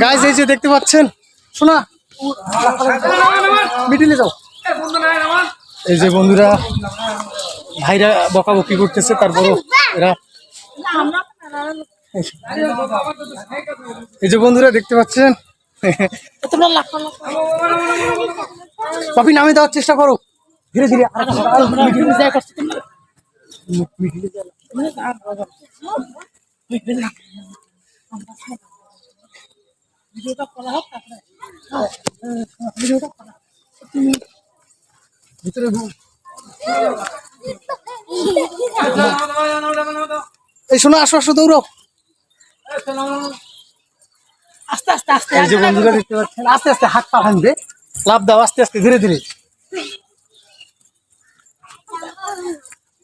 Guys এই যে দেখতে পাচ্ছেন, শোনা মিডিলে যাও। এই যে বন্ধুরা ভাইরা বকাবকি করতেছে, তারপরও এরা এই যে বন্ধুরা দেখতে পাচ্ছেন। কপি নামে দেওয়ার চেষ্টা করো ধীরে ধীরে। ভিতরে এই শোনো, আসো আসো, দৌড়ো। আস্তে আস্তে আস্তে। এই যে বন্ধুরা দেখতে পাচ্ছেন, আস্তে আস্তে হাত পা ভাঙবে, লাভ দাও আস্তে আস্তে ধীরে ধীরে।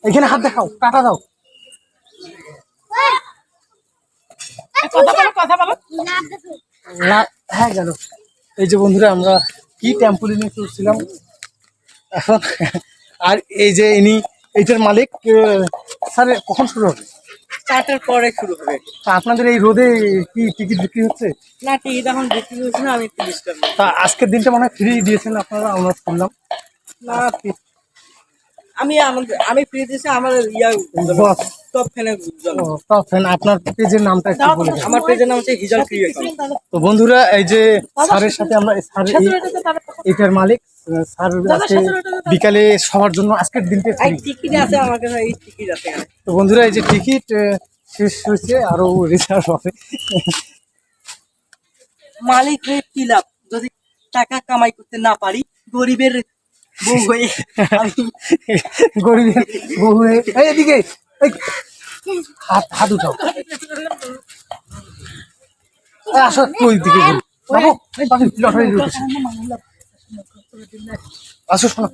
এখানে হাত দেখাও, কাটা দাও। হ্যাঁ গেল। এই যে বন্ধুরা আমরা কি ট্যাম্পুলিনে চলছিলাম এখন, আর এই যে ইনি এইটার মালিক। স্যার কখন শুরু হবে? 4টার পরে শুরু হবে। তা আপনাদের এই রোদে কি টিকিট বিক্রি হচ্ছে? না, টিকিট এখন বিক্রি হচ্ছে না, আমি একটু ডিস্টার্ব। তা আজকের দিনটা মনে হয় ফ্রি দিয়েছেন আপনারা, আমরা শুনলাম। না, আমি ফ্রি দিয়েছি আমার বস টপ ফ্যানের জন্য। Top fan. আপনার পেজের নামটা একটু বলে দিন। আমার পেজের নাম হচ্ছে হিজাল ক্রিয়েশন। তো বন্ধুরা এই যে স্যারের সাথে আমরা, স্যার এটার মালিক স্যার আজকে বিকালে সবার জন্য আজকের দিনটা এই টিকিট আছে আমার কাছে, এই টিকিট আছে। তো বন্ধুরা এই যে টিকিট শেষ হয়েছে, আরো রিজার্ভ হবে। মালিক হয়ে কি লাভ যদি টাকা কামাই করতে না পারি? গরিবের বউ হয়ে গরিবের বউ হয়ে। এই এদিকে হাত হাত উঠাও। আসো ওই দিকে বাবু, আসো শোনো।